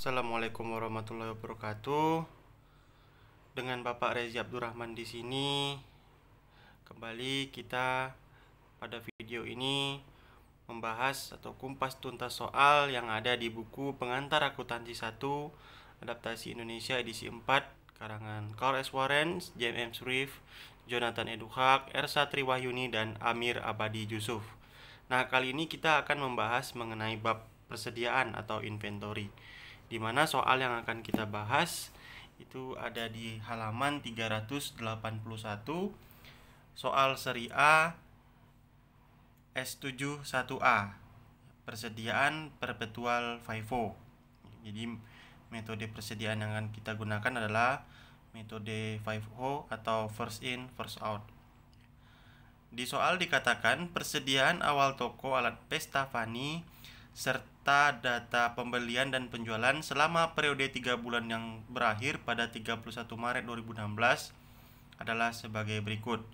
Assalamualaikum warahmatullahi wabarakatuh. Dengan Bapak Rezi Abdurrahman di sini. Kembali kita pada video ini membahas atau kumpas tuntas soal yang ada di buku Pengantar Akuntansi 1 Adaptasi Indonesia edisi 4 karangan Carl S. Warren, James M. Swift, Jonathan Eduhak, Ersa Triwahyuni, dan Amir Abadi Yusuf. Nah, kali ini kita akan membahas mengenai bab persediaan atau inventory, di mana soal yang akan kita bahas itu ada di halaman 381, soal seri A S7 1A, persediaan perpetual FIFO. Jadi metode persediaan yang akan kita gunakan adalah metode FIFO atau first in first out. Di soal dikatakan persediaan awal toko alat pesta fani serta data pembelian dan penjualan selama periode 3 bulan yang berakhir pada 31 Maret 2016 adalah sebagai berikut.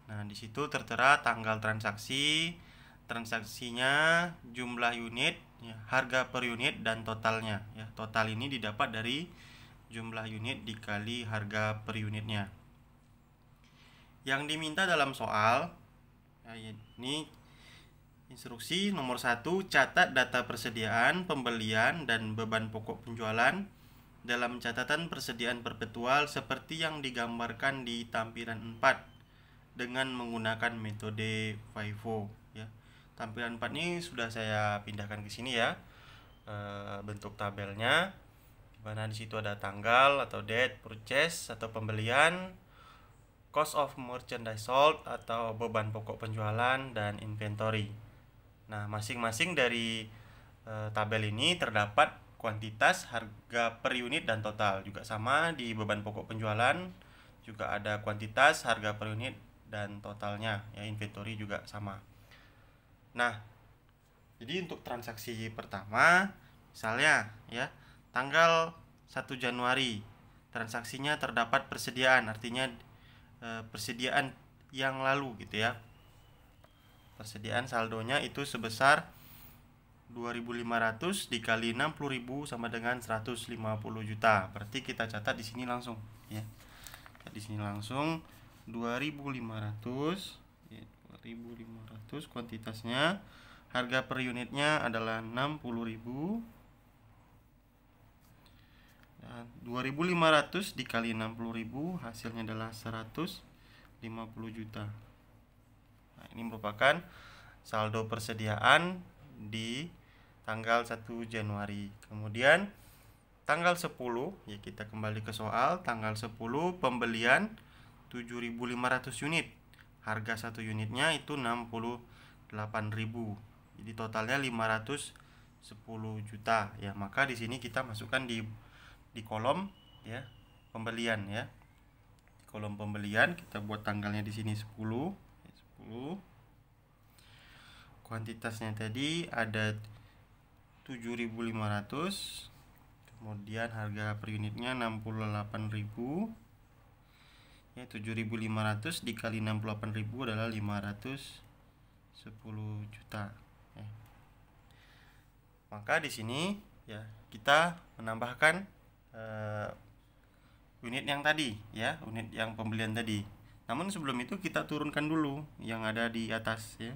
Nah, di situ tertera tanggal transaksi, transaksinya, jumlah unit, ya, harga per unit, dan totalnya. Ya, total ini didapat dari jumlah unit dikali harga per unitnya. Yang diminta dalam soal, ya, ini instruksi nomor 1, catat data persediaan, pembelian, dan beban pokok penjualan dalam catatan persediaan perpetual seperti yang digambarkan di tampilan 4 dengan menggunakan metode FIFO, ya. Tampilan 4 ini sudah saya pindahkan ke sini, ya. Bentuk tabelnya, dimana di situ ada tanggal atau date purchase atau pembelian, cost of merchandise sold atau beban pokok penjualan, dan inventory. Nah, masing-masing dari tabel ini terdapat kuantitas, harga per unit, dan total. Juga sama di beban pokok penjualan, juga ada kuantitas, harga per unit, dan totalnya, ya. Inventory juga sama. Nah, jadi untuk transaksi pertama, misalnya, ya, tanggal 1 Januari transaksinya terdapat persediaan, artinya persediaan yang lalu, gitu, ya. Persediaan saldonya itu sebesar 2.500 dikali 60.000 sama dengan 150 juta. Berarti kita catat di sini langsung, ya. Di sini langsung 2.500, ya, 2.500 kuantitasnya, harga per unitnya adalah 60.000. Dan 2.500 dikali 60.000 hasilnya adalah 150 juta. Nah, ini merupakan saldo persediaan di tanggal 1 Januari. Kemudian tanggal 10, ya, kita kembali ke soal. Tanggal 10 pembelian 7.500 unit. Harga 1 unitnya itu 68.000. Jadi totalnya 510 juta, ya. Maka di sini kita masukkan di kolom, ya, pembelian, ya. Di kolom pembelian kita buat tanggalnya di sini 10. Kuantitasnya tadi ada 7.500, kemudian harga per unitnya 68.000, ya. 7.500 dikali 68.000 adalah 510 juta, ya. Maka di sini, ya, kita menambahkan unit yang tadi, ya, unit yang pembelian tadi. Namun sebelum itu kita turunkan dulu yang ada di atas, ya.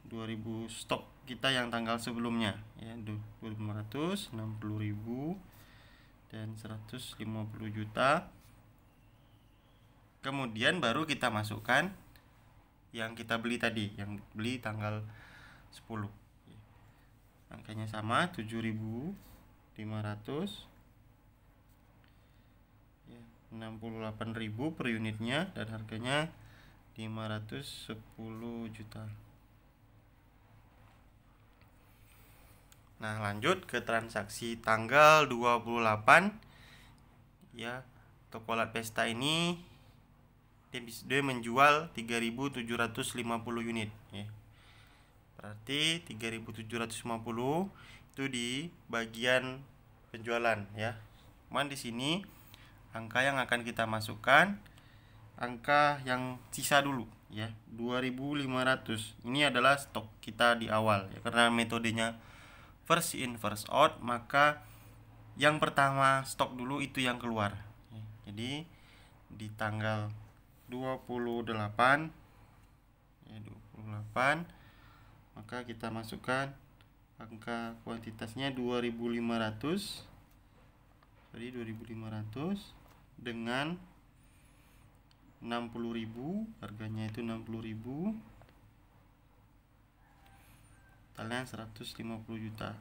2.000 stok kita yang tanggal sebelumnya, ya, 2.500, 60.000, dan 150 juta. Kemudian baru kita masukkan yang kita beli tadi, yang beli tanggal 10. Angkanya sama, 7.500, ya, 68.000 per unitnya, dan harganya 510 juta. Nah, lanjut ke transaksi tanggal 28, ya. Toko alat pesta ini dia menjual 3.750 unit, ya. Berarti 3.750 itu di bagian penjualan, ya. Cuman di sini angka yang akan kita masukkan angka yang sisa dulu, ya, 2.500. Ini adalah stok kita di awal, ya. Karena metodenya first in first out, maka yang pertama stok dulu itu yang keluar. Jadi di tanggal 28 ya, 28 maka kita masukkan angka kuantitasnya 2500. Jadi 2500 dengan 60.000, harganya itu 60.000, totalnya 150 juta.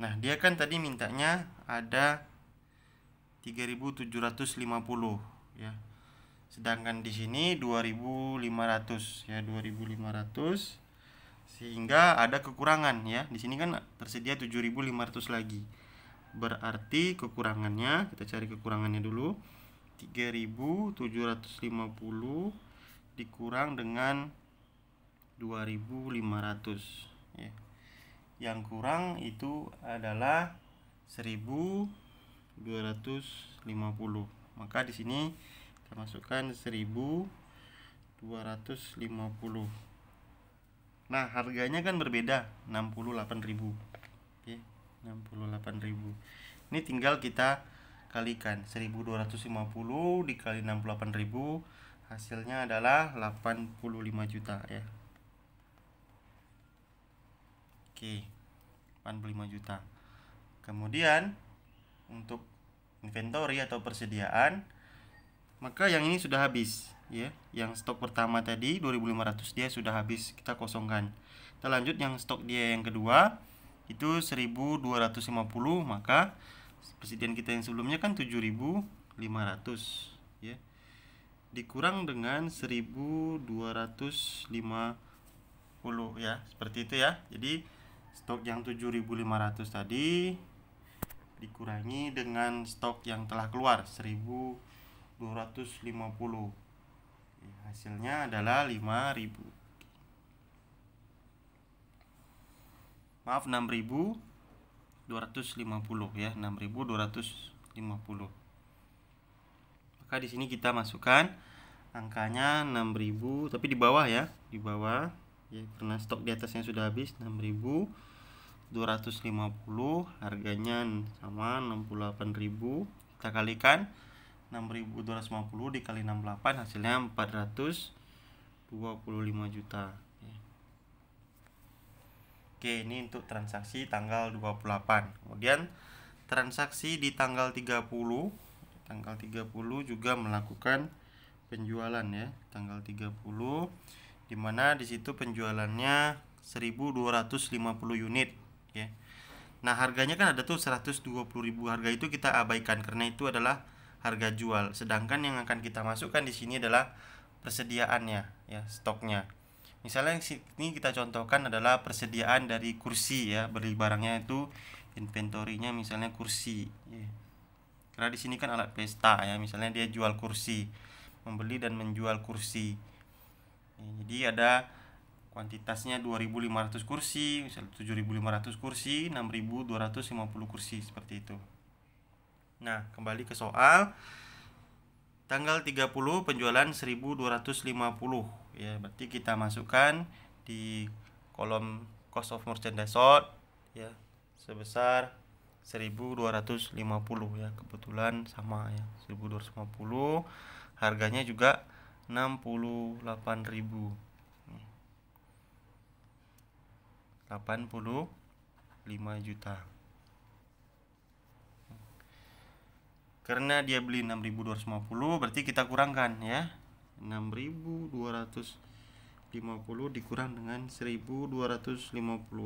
Nah, dia kan tadi mintanya ada 3.750 ya. Sedangkan di sini 2.500 ya, 2.500, sehingga ada kekurangan ya. Di sini kan tersedia 7.500 lagi. Berarti kekurangannya, kita cari kekurangannya dulu. 3.750 dikurang dengan 2.500 ya. Yang kurang itu adalah 1.250. Maka di sini kita masukkan 1.250. Nah, harganya kan berbeda, 68.000. Oke, 68.000. Ini tinggal kita kalikan 1.250 dikali 68.000, hasilnya adalah 85 juta ya. Oke, 85 juta. Kemudian untuk inventory atau persediaan, maka yang ini sudah habis ya. Yang stok pertama tadi 2.500 dia sudah habis, kita kosongkan. Kita lanjut yang stok dia yang kedua itu 1.250, maka persediaan kita yang sebelumnya kan 7.500 ya. Dikurang dengan 1.250 ya, seperti itu ya. Jadi stok yang 7.500 tadi dikurangi dengan stok yang telah keluar 1.250. Hasilnya adalah 5.000. Maaf, 6.250 ya, 6.250. Maka di sini kita masukkan angkanya 6.000, tapi di bawah ya, di bawah ya, karena stok di atasnya sudah habis. 6.250, harganya sama 68.000. Kita kalikan 6.250 dikali 68, hasilnya 425 juta. Oke, ini untuk transaksi tanggal 28. Kemudian transaksi di tanggal 30. Tanggal 30 juga melakukan penjualan ya, tanggal 30, dimana disitu penjualannya 1.250 unit ya. Nah, harganya kan ada tuh 120.000. Harga itu kita abaikan karena itu adalah harga jual. Sedangkan yang akan kita masukkan di sini adalah persediaannya ya, stoknya. Misalnya ini kita contohkan adalah persediaan dari kursi ya, beli barangnya itu inventorinya misalnya kursi ya. Karena di sini kan alat pesta ya, misalnya dia jual kursi, membeli dan menjual kursi ya, jadi ada kuantitasnya 2.500 kursi, misalnya 7.500 kursi, 6.250 kursi, seperti itu. Nah, kembali ke soal. Tanggal 30 penjualan 1.250 ya, berarti kita masukkan di kolom cost of merchandise sold ya sebesar 1.250 ya, kebetulan sama ya, 1.250. Harganya juga 68.000. 85 juta. Karena dia beli 6.250, berarti kita kurangkan ya. 6.250 dikurang dengan 1.250,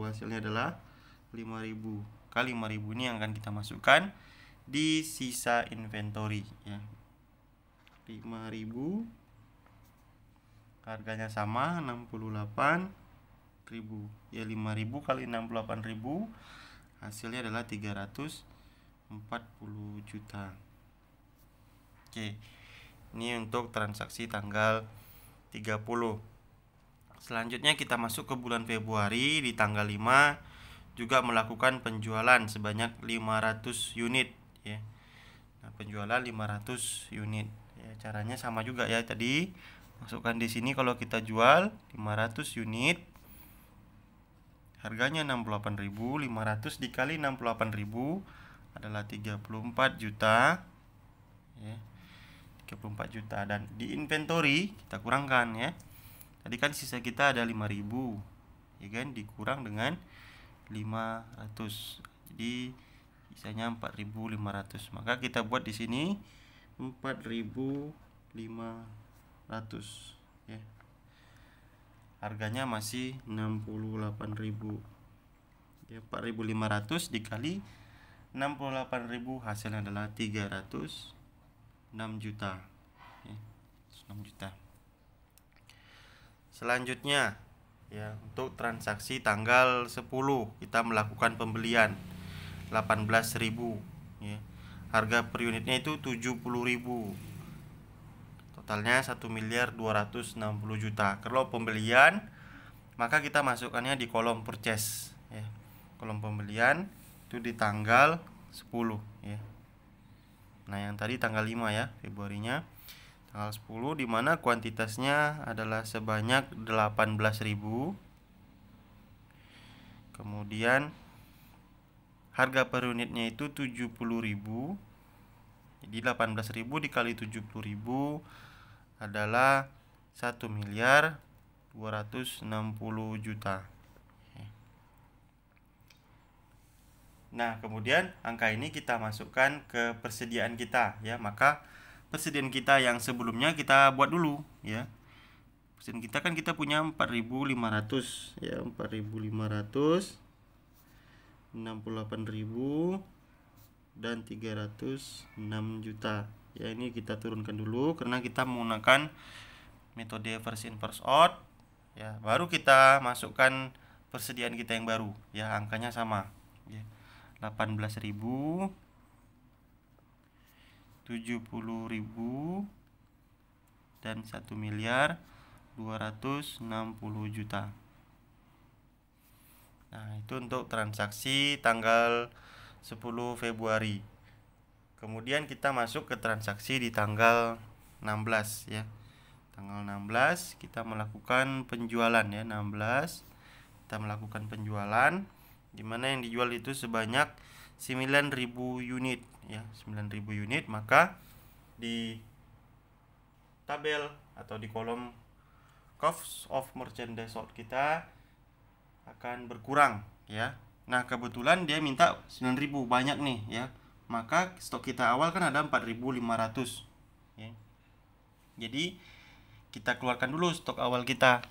hasilnya adalah 5.000. Kali 5.000 ini yang akan kita masukkan di sisa inventory ya. 5.000, harganya sama 68.000 ya, 5.000 kali 68.000, hasilnya adalah 340 juta. Oke, ini untuk transaksi tanggal 30. Selanjutnya kita masuk ke bulan Februari. Di tanggal 5 juga melakukan penjualan sebanyak 500 unit ya. Nah, penjualan 500 unit ya, caranya sama juga ya, tadi masukkan di sini. Kalau kita jual 500 unit, harganya 68.500 dikali 68.000 adalah 34 juta ya. 34 juta, dan di inventory kita kurangkan ya. Tadi kan sisa kita ada 5.000 ya kan, dikurang dengan 500. Jadi sisanya 4.500. Maka kita buat di sini 4.500 ya. Harganya masih 68.000. Ya, 4.500 dikali 68.000 hasilnya adalah 306 juta. Ya, 6 juta. Selanjutnya ya, untuk transaksi tanggal 10 kita melakukan pembelian 18.000 ya. Harga per unitnya itu 70.000. Totalnya 1.260 juta. Kalau pembelian maka kita masukkannya di kolom purchase ya. Kolom pembelian itu di tanggal 10 ya. Nah, yang tadi tanggal 5 ya, Februarinya. Tanggal 10 di mana kuantitasnya adalah sebanyak 18.000. Kemudian harga per unitnya itu 70.000. Jadi 18.000 dikali 70.000 adalah 1.260 juta. Nah, kemudian angka ini kita masukkan ke persediaan kita ya. Maka persediaan kita yang sebelumnya kita buat dulu ya. Persediaan kita kan kita punya 4.500 ya, 4.500, 68.000 dan 306 juta. Ya, ini kita turunkan dulu karena kita menggunakan metode first in first out ya. Baru kita masukkan persediaan kita yang baru ya, angkanya sama ya. 18.000, 70.000 dan 1.260 juta. Nah, itu untuk transaksi tanggal 10 Februari. Kemudian kita masuk ke transaksi di tanggal 16 ya. Tanggal 16 kita melakukan penjualan ya, 16 kita melakukan penjualan di mana yang dijual itu sebanyak 9.000 unit ya, 9.000 unit. Maka di tabel atau di kolom cost of merchandise sold kita akan berkurang ya. Nah, kebetulan dia minta 9.000, banyak nih ya. Maka stok kita awal kan ada 4.500 ya. Jadi kita keluarkan dulu stok awal kita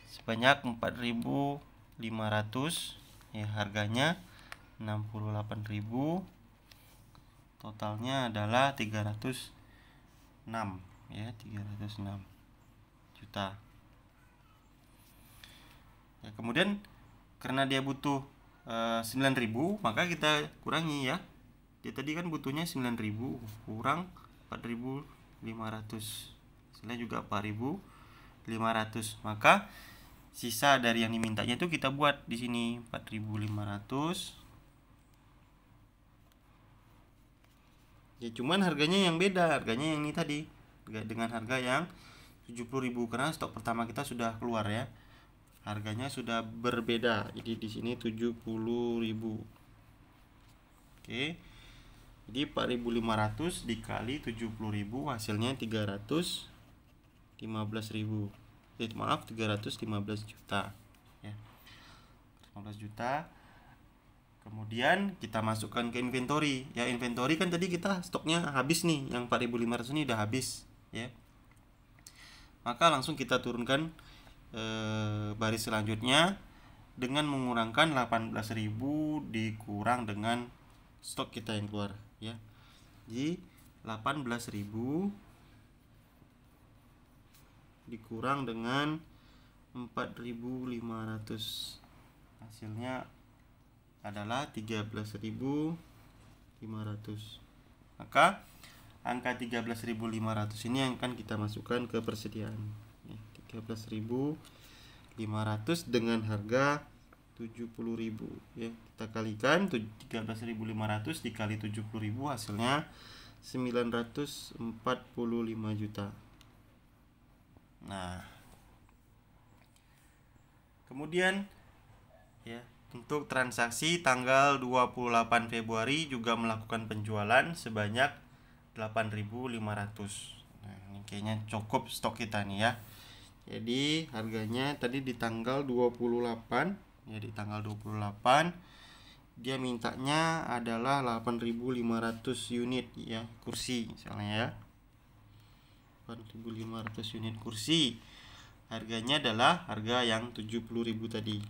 sebanyak 4.500 ya, harganya 68.000. Totalnya adalah 306 ya, 306 juta. Ya, kemudian karena dia butuh 9.000, maka kita kurangi ya. Dia tadi kan butuhnya 9.000 kurang 4.500. Hasilnya juga 4.500. Maka sisa dari yang dimintanya itu kita buat di sini 4.500. Ya, cuman harganya yang beda, harganya yang ini tadi dengan harga yang 70.000 karena stok pertama kita sudah keluar ya. Harganya sudah berbeda. Jadi di sini 70.000. Oke. Jadi 4.500 dikali 70.000 hasilnya 315.000. Maaf, 315 juta ya. 15 juta. Kemudian kita masukkan ke inventory. Ya, inventory kan tadi kita stoknya habis nih, yang 4.500 ini udah habis ya. Maka langsung kita turunkan baris selanjutnya dengan mengurangkan 18.000 dikurang dengan stok kita yang keluar ya. Jadi 18.000 dikurang dengan 4.500 hasilnya adalah 13.500. Maka angka 13.500 ini yang akan kita masukkan ke persediaan ya, 13.500 dengan harga 70.000 ya. Kita kalikan 13.500 dikali 70.000 hasilnya 945 juta. Nah, kemudian Ya, untuk transaksi tanggal 28 Februari juga melakukan penjualan sebanyak 8.500. Nah, ini kayaknya cukup stok kita nih ya. Jadi harganya tadi di tanggal 28, ya di tanggal 28 dia mintanya adalah 8.500 unit ya kursi misalnya ya. 8.500 unit kursi. Harganya adalah harga yang 70.000 tadi.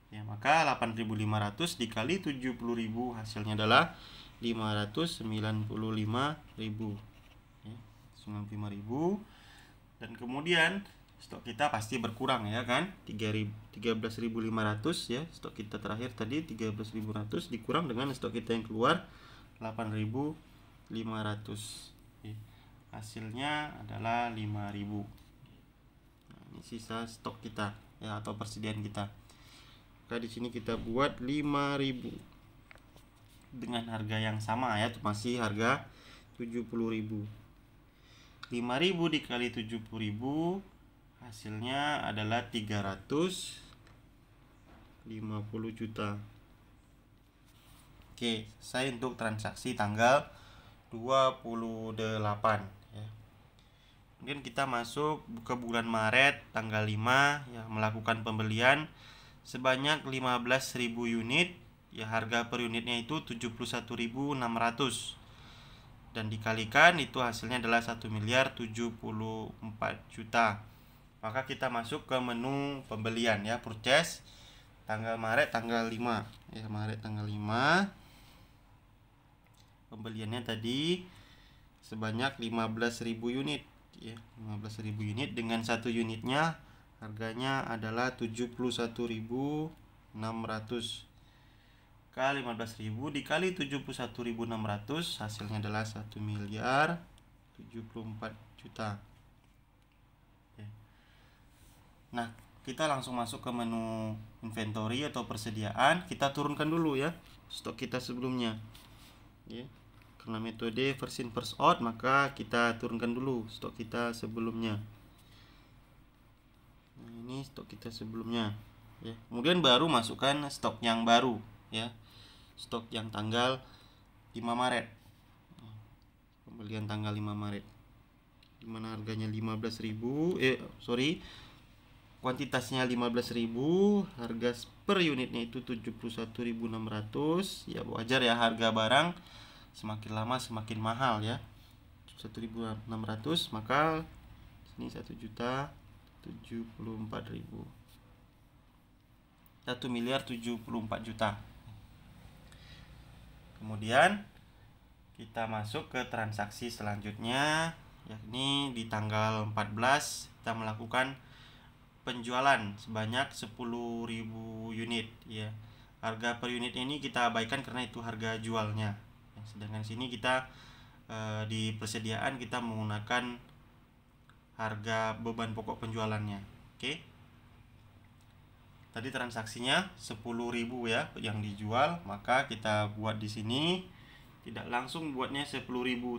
Ya, maka 8.500 dikali 70.000 hasilnya adalah 595.000. Ya, 95.000. Dan kemudian stok kita pasti berkurang ya kan, 13.500 ya. Stok kita terakhir tadi 13.500 dikurang dengan stok kita yang keluar 8.500. Hasilnya adalah 5.000. Nah, ini sisa stok kita ya atau persediaan kita. Maka di sini kita buat 5.000 dengan harga yang sama ya, masih harga 70.000. 5.000 dikali 70.000 hasilnya adalah 350 juta. Oke, selesai untuk transaksi tanggal 28 ya. Kemudian kita masuk ke bulan Maret tanggal 5 ya, melakukan pembelian sebanyak 15.000 unit ya, harga per unitnya itu 71.600 dan dikalikan itu hasilnya adalah 1.074 juta. Maka kita masuk ke menu pembelian ya, purchase tanggal Maret tanggal 5 ya, Maret tanggal 5 pembeliannya tadi sebanyak 15.000 unit ya, 15.000 unit dengan satu unitnya harganya adalah 71.600. Kali 15.000 dikali 71.600 hasilnya adalah 1.074 juta. Nah, kita langsung masuk ke menu inventory atau persediaan. Kita turunkan dulu ya stok kita sebelumnya ya. Karena metode first in first out, maka kita turunkan dulu stok kita sebelumnya. Nah, ini stok kita sebelumnya ya. Kemudian baru masukkan stok yang baru ya, stok yang tanggal 5 Maret, pembelian tanggal 5 Maret, dimana harganya 15.000 kuantitasnya 15.000, harga per unitnya itu 71.600 ya. Wajar ya, harga barang semakin lama semakin mahal ya, 1.600, maka ini 1.074.000, 1.074 juta. Kemudian kita masuk ke transaksi selanjutnya, yakni di tanggal 14 kita melakukan penjualan sebanyak 10.000 unit ya. Harga per unit ini kita abaikan karena itu harga jualnya. Sedangkan sini kita di persediaan kita menggunakan harga beban pokok penjualannya. Oke. Tadi transaksinya 10.000 ya yang dijual, maka kita buat di sini tidak langsung buatnya 10.000,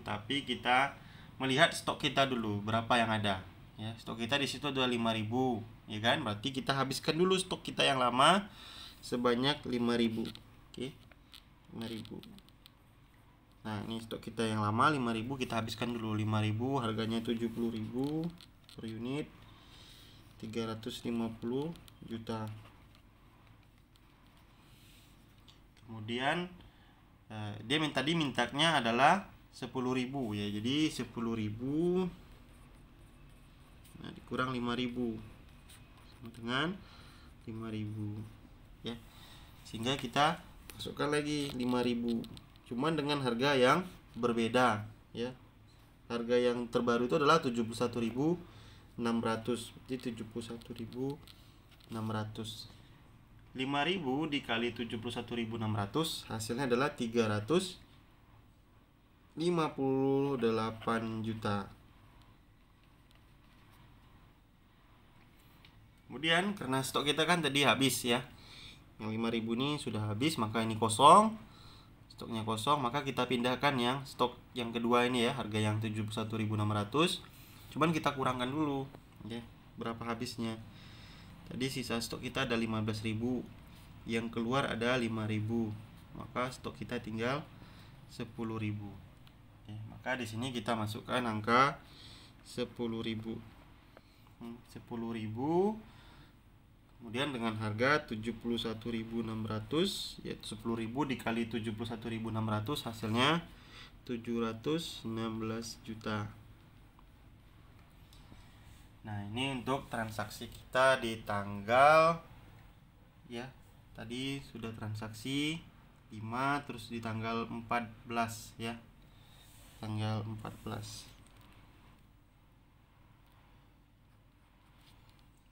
tapi kita melihat stok kita dulu berapa yang ada. Ya, stok kita di situ ada 5.000, ya kan? Berarti kita habiskan dulu stok kita yang lama sebanyak 5.000. Oke. 5.000. Nah, ini stok kita yang lama 5.000 kita habiskan dulu. 5.000 harganya 70.000 per unit, 350 juta. Kemudian dia mintanya adalah 10.000 ya. Jadi 10.000 nah dikurang 5.000 sama dengan 5.000 ya. Sehingga kita masukkan lagi 5.000, cuman dengan harga yang berbeda ya. Harga yang terbaru itu adalah 71.600, jadi 71.600. 5.000 dikali 71.600 hasilnya adalah 358 juta. Kemudian karena stok kita kan tadi habis ya, yang 5.000 ini sudah habis, maka ini kosong, stoknya kosong, maka kita pindahkan yang stok yang kedua ini ya, harga yang 71.600, cuman kita kurangkan dulu ya berapa habisnya. Tadi sisa stok kita ada 15.000, yang keluar ada 5.000, maka stok kita tinggal 10.000. Maka di sini kita masukkan angka 10.000. 10.000 kemudian dengan harga 71.600, yaitu 10.000 dikali 71.600 hasilnya 716 juta. Nah, ini untuk transaksi kita di tanggal, ya, tadi sudah transaksi 5, terus di tanggal 14, ya, tanggal 14.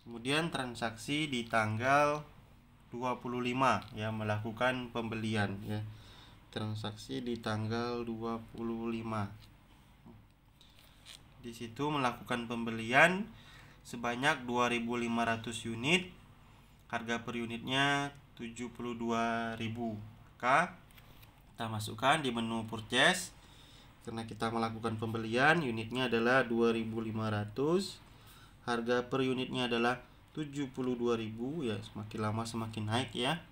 Kemudian transaksi di tanggal 25, ya, melakukan pembelian, ya, transaksi di tanggal 25. Di situ melakukan pembelian sebanyak 2.500 unit, harga per unitnya 72.000. Maka kita masukkan di menu purchase, karena kita melakukan pembelian, unitnya adalah 2.500, harga per unitnya adalah 72.000, ya, semakin lama semakin naik, ya.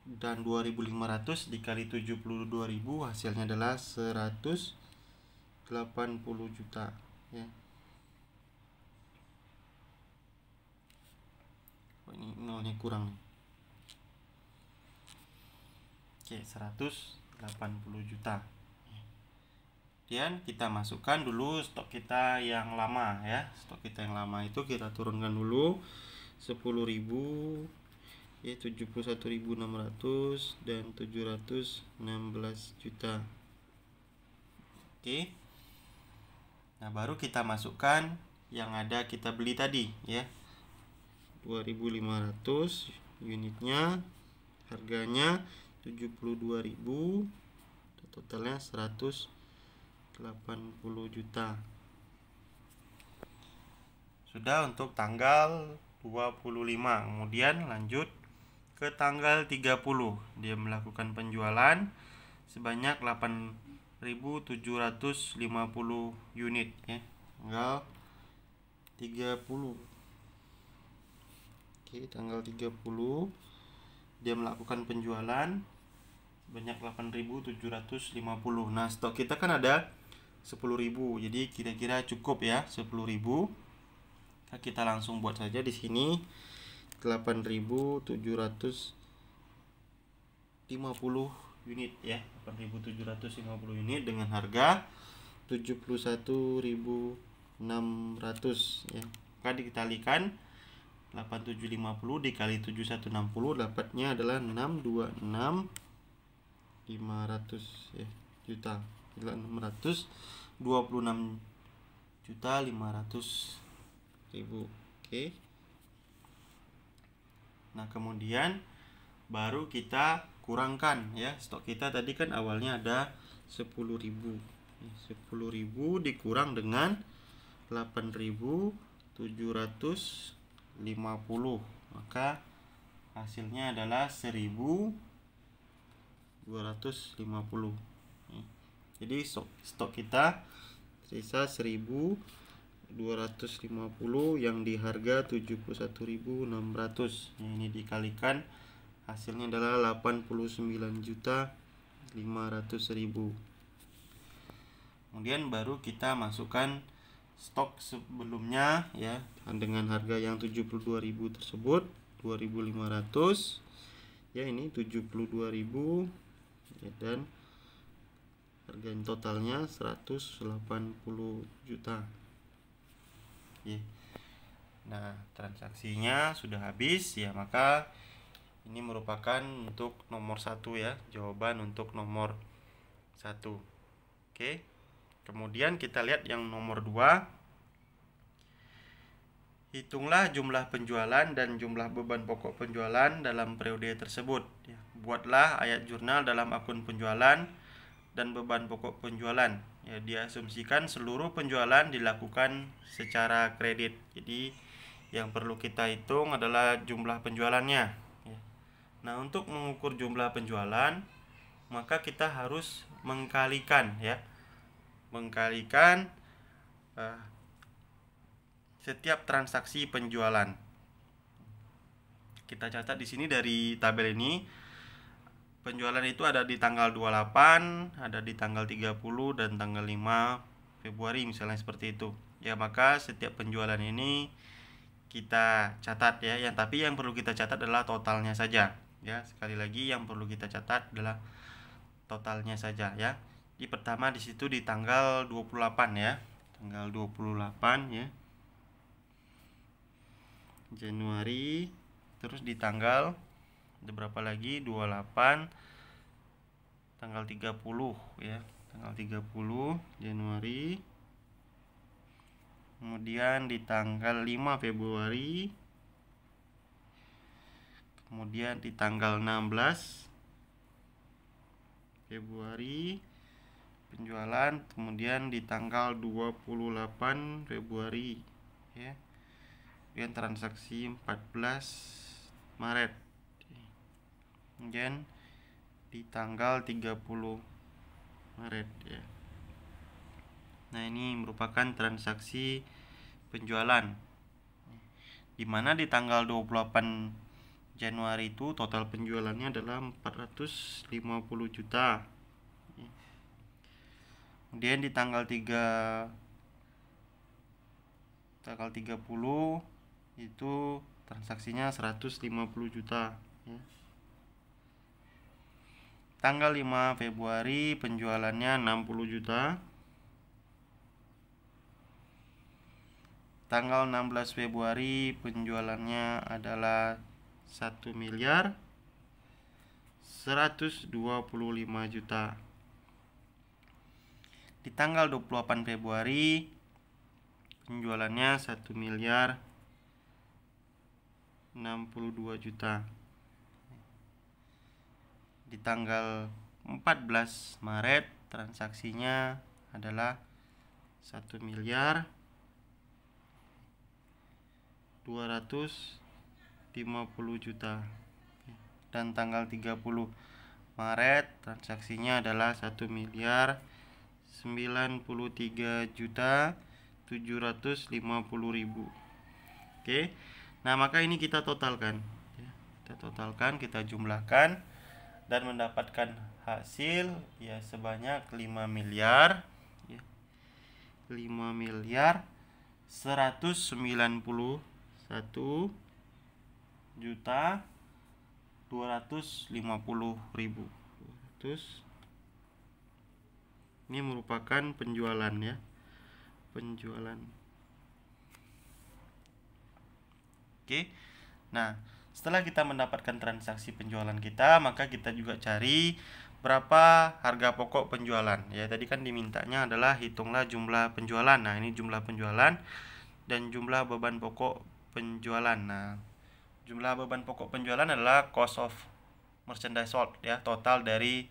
Dan 2.500 dikali 72.000 hasilnya adalah 180 juta, ya. Ini nolnya kurang nih. Oke, 180 juta. Kemudian kita masukkan dulu stok kita yang lama, ya. Stok kita yang lama itu kita turunkan dulu 10.000, ya, 71.600 dan 716 juta. Oke. Nah, baru kita masukkan yang ada kita beli tadi, ya. 2.500 unitnya, harganya 72.000, totalnya 180 juta. Sudah untuk tanggal 25. Kemudian lanjut ke tanggal 30, dia melakukan penjualan sebanyak 8.750 unit, ya, tanggal 30. Oke, tanggal 30 dia melakukan penjualan sebanyak 8.750. Nah, stok kita kan ada 10.000, jadi kira-kira cukup, ya, 10.000. Nah, kita langsung buat saja di sini 8.750 unit, ya, 8.750 unit dengan harga 71.600, ya. Maka dikalikan 8750 dikali 7160, dapatnya adalah 626.500, ya, juta. 626.500.000. Oke. Nah, kemudian baru kita kurangkan, ya, stok kita tadi kan awalnya ada 10.000. 10.000 dikurang dengan 8.750, maka hasilnya adalah 1.250. Jadi stok kita sisa 1.250 yang di harga 71.600. Ini dikalikan hasilnya adalah 89.500.000. Kemudian baru kita masukkan stok sebelumnya, ya, dengan harga yang 72.000 tersebut, 2.500, ya, ini 72.000, ya, dan harga totalnya 180 juta. Ya. Nah, transaksinya sudah habis, ya, maka ini merupakan untuk nomor 1, ya, jawaban untuk nomor 1. Oke. Kemudian kita lihat yang nomor 2. Hitunglah jumlah penjualan dan jumlah beban pokok penjualan dalam periode tersebut, ya. Buatlah ayat jurnal dalam akun penjualan dan beban pokok penjualan, ya. Diasumsikan seluruh penjualan dilakukan secara kredit. Jadi yang perlu kita hitung adalah jumlah penjualannya, ya. Nah, untuk mengukur jumlah penjualan, maka kita harus mengkalikan, ya, setiap transaksi penjualan. kita catat di sini dari tabel ini. Penjualan itu ada di tanggal 28, ada di tanggal 30 dan tanggal 5 Februari misalnya seperti itu. Ya, maka setiap penjualan ini kita catat ya. Tapi yang perlu kita catat adalah totalnya saja. Ya, sekali lagi yang perlu kita catat adalah totalnya saja ya. Di pertama di situ di tanggal 28 ya. Tanggal 28 ya. Januari, terus di tanggal ada berapa lagi? 28, tanggal 30 ya. Tanggal 30 Januari. Kemudian di tanggal 5 Februari. Kemudian di tanggal 16 Februari penjualan, kemudian di tanggal 28 Februari ya. Kemudian transaksi 14 Maret. Kemudian di tanggal 30 Maret ya. Nah, ini merupakan transaksi penjualan. Dimana di tanggal 28 Januari itu total penjualannya adalah 450 juta. Kemudian di tanggal 30 itu transaksinya 150 juta ya. Tanggal 5 Februari penjualannya 60 juta. Tanggal 16 Februari penjualannya adalah 1 miliar 125 juta. Di tanggal 28 Februari penjualannya 1 miliar 62 juta. Di tanggal 14 Maret transaksinya adalah 1 miliar 250 juta. Dan tanggal 30 Maret transaksinya adalah 1 miliar 93 juta 750 ribu. Oke. Nah, maka ini kita totalkan ya. Kita jumlahkan dan mendapatkan hasil ya sebanyak 5 miliar ya. 5 miliar 191 juta 250 ribu. Ini merupakan penjualan ya. Penjualan. Oke. Nah, setelah kita mendapatkan transaksi penjualan kita, maka kita juga cari berapa harga pokok penjualan. Ya, tadi kan dimintanya adalah hitunglah jumlah penjualan. Nah, ini jumlah penjualan dan jumlah beban pokok penjualan. Nah, jumlah beban pokok penjualan adalah cost of merchandise sold ya, total dari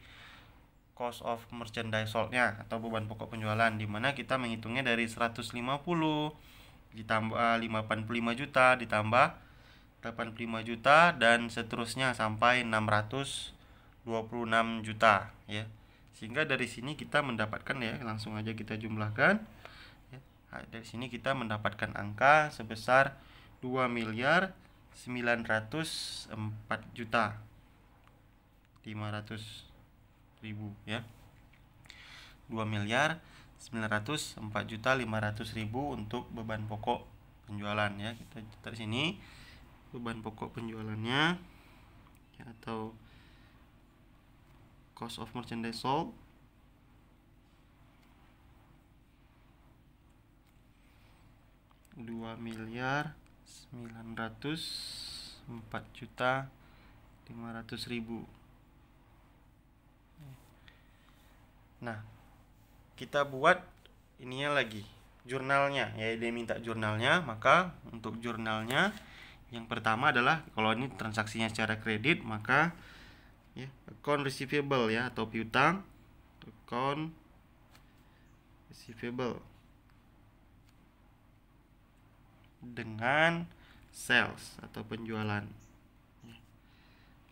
cost of merchandise sold-nya atau beban pokok penjualan, di mana kita menghitungnya dari 150 ditambah 55 juta ditambah 85 juta dan seterusnya sampai 626 juta ya. Sehingga dari sini kita mendapatkan ya, langsung aja kita jumlahkan ya. Dari sini kita mendapatkan angka sebesar 2 miliar 904 juta 500 ribu ya. 2 miliar 904 juta 500 ribu untuk beban pokok penjualan ya. Kita catat sini beban pokok penjualannya ya, atau cost of merchandise sold Rp2 miliar 904 juta 500 ribu. Nah, kita buat ininya lagi, jurnalnya ya. Dia minta jurnalnya, maka untuk jurnalnya yang pertama adalah kalau ini transaksinya secara kredit, maka ya account receivable ya atau piutang, account receivable dengan sales atau penjualan ya.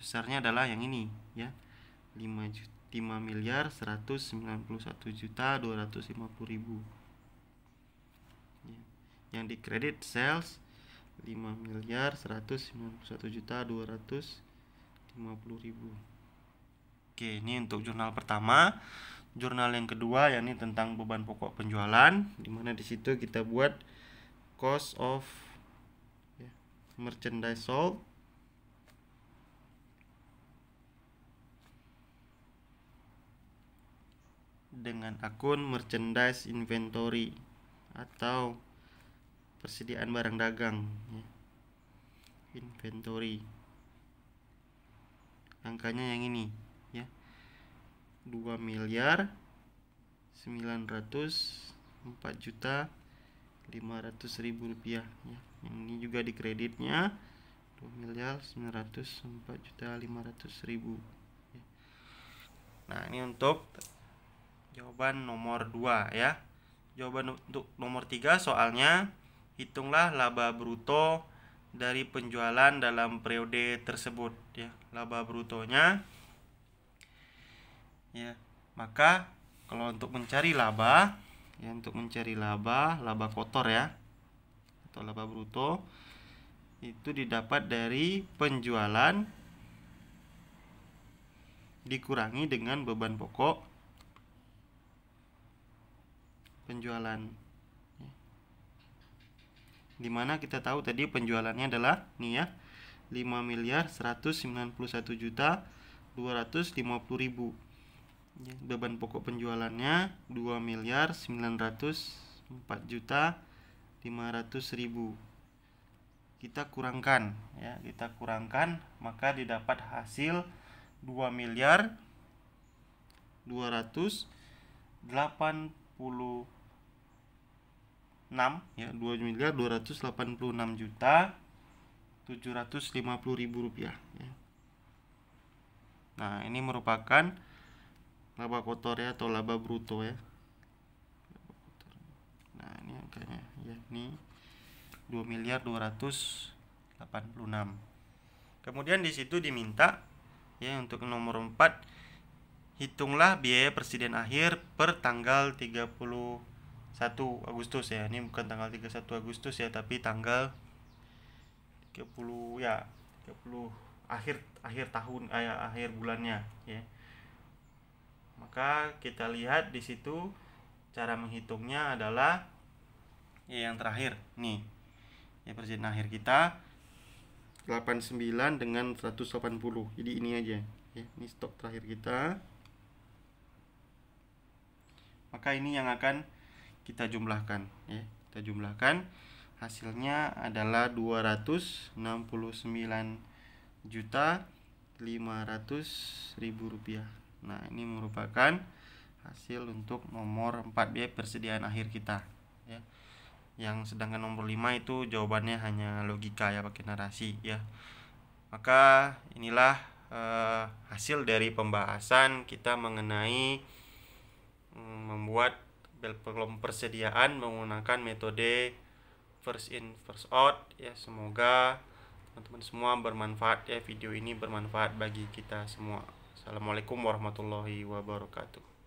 Besarnya adalah yang ini ya, 5 miliar 191 juta 250 ribu ya. Yang di kredit sales 5.191.250.000. Oke, ini untuk jurnal pertama. Jurnal yang kedua yakni tentang beban pokok penjualan, dimana di situ kita buat cost of merchandise sold dengan akun merchandise inventory atau persediaan barang dagang ya. Inventory angkanya yang ini ya, 2.904.500.000 rupiah ya. Yang ini juga di kreditnya 2.904.500.000 ya. Nah, ini untuk jawaban nomor 2 ya. Jawaban untuk nomor 3 soalnya, hitunglah laba bruto dari penjualan dalam periode tersebut ya. Laba brutonya ya. Maka kalau untuk mencari laba ya, laba kotor ya atau laba bruto itu didapat dari penjualan dikurangi dengan beban pokok penjualan ya. Dimana kita tahu tadi penjualannya adalah nih ya, 5.191.250.000 ya. Beban pokok penjualannya 2.904.500.000. Kita kurangkan ya, maka didapat hasil 2.286 ya, 2.286.750.000 rupiah ya. Nah, ini merupakan laba kotor ya atau laba bruto ya. Nah, ini angkanya ya, ini 2.286. Kemudian di situ diminta ya untuk nomor 4, hitunglah biaya persediaan akhir per tanggal 31 Agustus ya. Ini bukan tanggal 31 Agustus ya, tapi tanggal 30 ya, 30 akhir tahun akhir bulannya ya. Maka kita lihat di situ cara menghitungnya adalah ya yang terakhir nih. Ya, persediaan akhir kita 89 dengan 180. Jadi ini aja ya, ini stok terakhir kita. Maka ini yang akan kita jumlahkan ya. Kita jumlahkan, hasilnya adalah 269.500.000 rupiah. Nah, ini merupakan hasil untuk nomor 4 biaya persediaan akhir kita ya. Yang sedangkan nomor 5 itu jawabannya hanya logika ya, pakai narasi ya. Maka inilah hasil dari pembahasan kita mengenai membuat belum persediaan menggunakan metode first in first out ya. Semoga teman-teman semua bermanfaat ya, video ini bermanfaat bagi kita semua. Assalamualaikum warahmatullahi wabarakatuh.